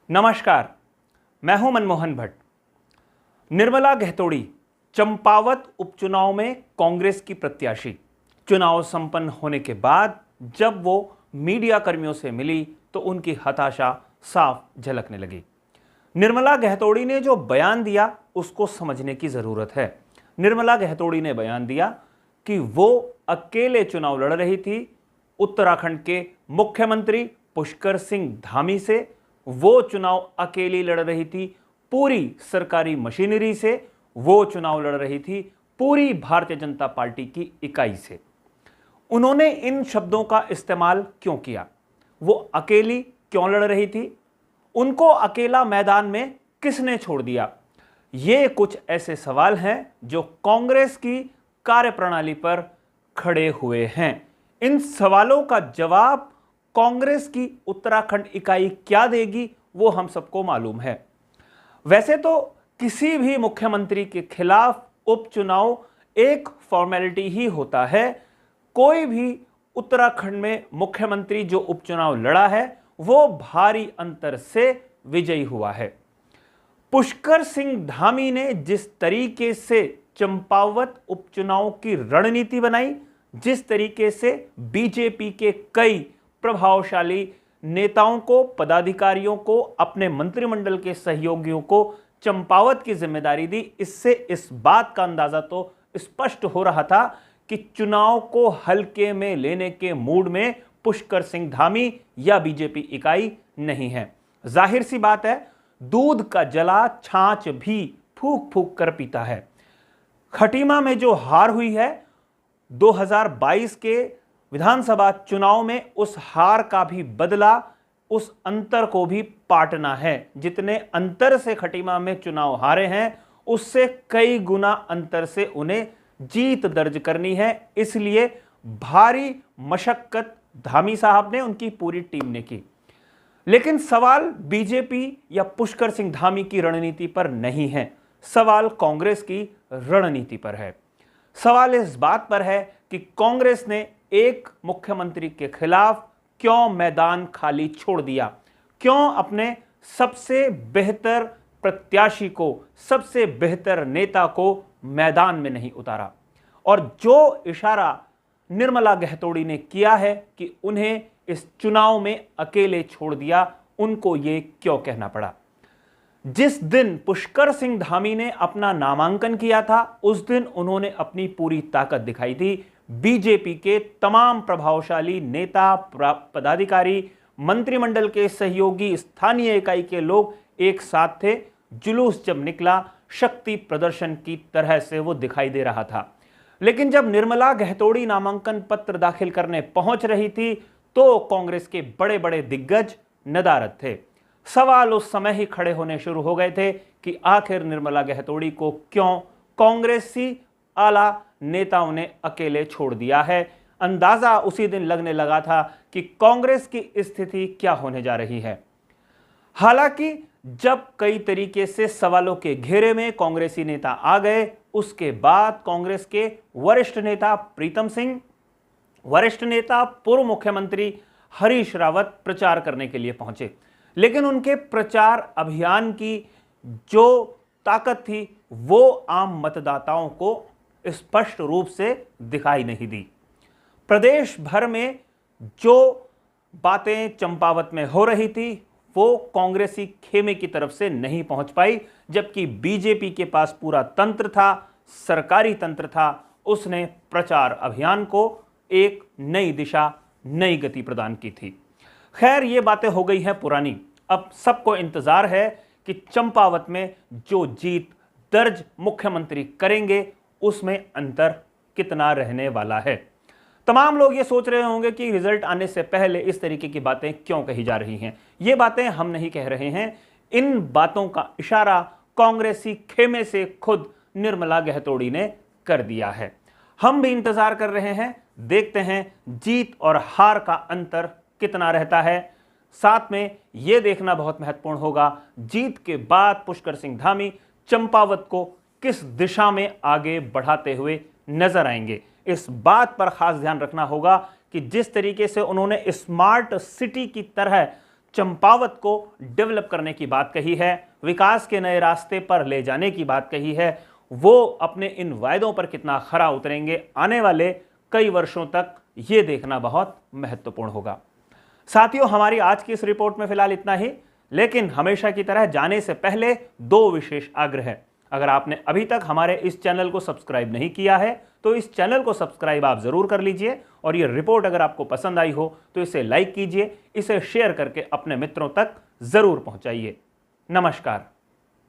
नमस्कार, मैं हूं मनमोहन भट्ट। निर्मला गहतोड़ी चंपावत उपचुनाव में कांग्रेस की प्रत्याशी। चुनाव संपन्न होने के बाद जब वो मीडिया कर्मियों से मिली तो उनकी हताशा साफ झलकने लगी। निर्मला गहतोड़ी ने जो बयान दिया उसको समझने की जरूरत है। निर्मला गहतोड़ी ने बयान दिया कि वो अकेले चुनाव लड़ रही थी उत्तराखंड के मुख्यमंत्री पुष्कर सिंह धामी से। वो चुनाव अकेली लड़ रही थी पूरी सरकारी मशीनरी से। वो चुनाव लड़ रही थी पूरी भारतीय जनता पार्टी की इकाई से। उन्होंने इन शब्दों का इस्तेमाल क्यों किया? वो अकेली क्यों लड़ रही थी? उनको अकेला मैदान में किसने छोड़ दिया? ये कुछ ऐसे सवाल हैं जो कांग्रेस की कार्यप्रणाली पर खड़े हुए हैं। इन सवालों का जवाब कांग्रेस की उत्तराखंड इकाई क्या देगी वो हम सबको मालूम है। वैसे तो किसी भी मुख्यमंत्री के खिलाफ उपचुनाव एक फॉर्मेलिटी ही होता है। कोई भी उत्तराखंड में मुख्यमंत्री जो उपचुनाव लड़ा है वो भारी अंतर से विजयी हुआ है। पुष्कर सिंह धामी ने जिस तरीके से चंपावत उपचुनाव की रणनीति बनाई, जिस तरीके से बीजेपी के कई प्रभावशाली नेताओं को, पदाधिकारियों को, अपने मंत्रिमंडल के सहयोगियों को चंपावत की जिम्मेदारी दी, इससे इस बात का अंदाजा तो स्पष्ट हो रहा था कि चुनाव को हल्के में लेने के मूड में पुष्कर सिंह धामी या बीजेपी इकाई नहीं है। जाहिर सी बात है, दूध का जला छाछ भी फूंक फूंक कर पीता है। खटीमा में जो हार हुई है 2022 के विधानसभा चुनाव में, उस हार का भी बदला, उस अंतर को भी पाटना है। जितने अंतर से खटीमा में चुनाव हारे हैं उससे कई गुना अंतर से उन्हें जीत दर्ज करनी है। इसलिए भारी मशक्कत धामी साहब ने, उनकी पूरी टीम ने की। लेकिन सवाल बीजेपी या पुष्कर सिंह धामी की रणनीति पर नहीं है, सवाल कांग्रेस की रणनीति पर है। सवाल इस बात पर है कि कांग्रेस ने एक मुख्यमंत्री के खिलाफ क्यों मैदान खाली छोड़ दिया, क्यों अपने सबसे बेहतर प्रत्याशी को, सबसे बेहतर नेता को मैदान में नहीं उतारा। और जो इशारा निर्मला गहतोड़ी ने किया है कि उन्हें इस चुनाव में अकेले छोड़ दिया, उनको ये क्यों कहना पड़ा? जिस दिन पुष्कर सिंह धामी ने अपना नामांकन किया था उस दिन उन्होंने अपनी पूरी ताकत दिखाई थी। बीजेपी के तमाम प्रभावशाली नेता, पदाधिकारी, मंत्रिमंडल के सहयोगी, स्थानीय इकाई के लोग एक साथ थे। जुलूस जब निकला, शक्ति प्रदर्शन की तरह से वो दिखाई दे रहा था। लेकिन जब निर्मला गहतोड़ी नामांकन पत्र दाखिल करने पहुंच रही थी तो कांग्रेस के बड़े बड़े दिग्गज नदारद थे। सवाल उस समय ही खड़े होने शुरू हो गए थे कि आखिर निर्मला गहतोड़ी को क्यों कांग्रेसी आला नेताओं ने अकेले छोड़ दिया है। अंदाजा उसी दिन लगने लगा था कि कांग्रेस की स्थिति क्या होने जा रही है। हालांकि जब कई तरीके से सवालों के घेरे में कांग्रेसी नेता आ गए, उसके बाद कांग्रेस के वरिष्ठ नेता प्रीतम सिंह, वरिष्ठ नेता पूर्व मुख्यमंत्री हरीश रावत प्रचार करने के लिए पहुंचे। लेकिन उनके प्रचार अभियान की जो ताकत थी वो आम मतदाताओं को स्पष्ट रूप से दिखाई नहीं दी। प्रदेश भर में जो बातें चंपावत में हो रही थी वो कांग्रेसी खेमे की तरफ से नहीं पहुंच पाई, जबकि बीजेपी के पास पूरा तंत्र था, सरकारी तंत्र था। उसने प्रचार अभियान को एक नई दिशा, नई गति प्रदान की थी। खैर, ये बातें हो गई हैं पुरानी। अब सबको इंतजार है कि चंपावत में जो जीत दर्ज मुख्यमंत्री करेंगे उसमें अंतर कितना रहने वाला है। तमाम लोग ये सोच रहे होंगे कि रिजल्ट आने से पहले इस तरीके की बातें क्यों कही जा रही हैं। ये बातें हम नहीं कह रहे हैं, इन बातों का इशारा कांग्रेसी खेमे से खुद निर्मला गहतोड़ी ने कर दिया है। हम भी इंतजार कर रहे हैं, देखते हैं जीत और हार का अंतर कितना रहता है। साथ में यह देखना बहुत महत्वपूर्ण होगा, जीत के बाद पुष्कर सिंह धामी चंपावत को किस दिशा में आगे बढ़ाते हुए नजर आएंगे। इस बात पर खास ध्यान रखना होगा कि जिस तरीके से उन्होंने स्मार्ट सिटी की तरह चंपावत को डेवलप करने की बात कही है, विकास के नए रास्ते पर ले जाने की बात कही है, वो अपने इन वायदों पर कितना खरा उतरेंगे आने वाले कई वर्षों तक, ये देखना बहुत महत्वपूर्ण होगा। साथियों, हमारी आज की इस रिपोर्ट में फिलहाल इतना ही, लेकिन हमेशा की तरह जाने से पहले दो विशेष आग्रह है। अगर आपने अभी तक हमारे इस चैनल को सब्सक्राइब नहीं किया है तो इस चैनल को सब्सक्राइब आप जरूर कर लीजिए, और ये रिपोर्ट अगर आपको पसंद आई हो तो इसे लाइक कीजिए, इसे शेयर करके अपने मित्रों तक जरूर पहुंचाइए। नमस्कार।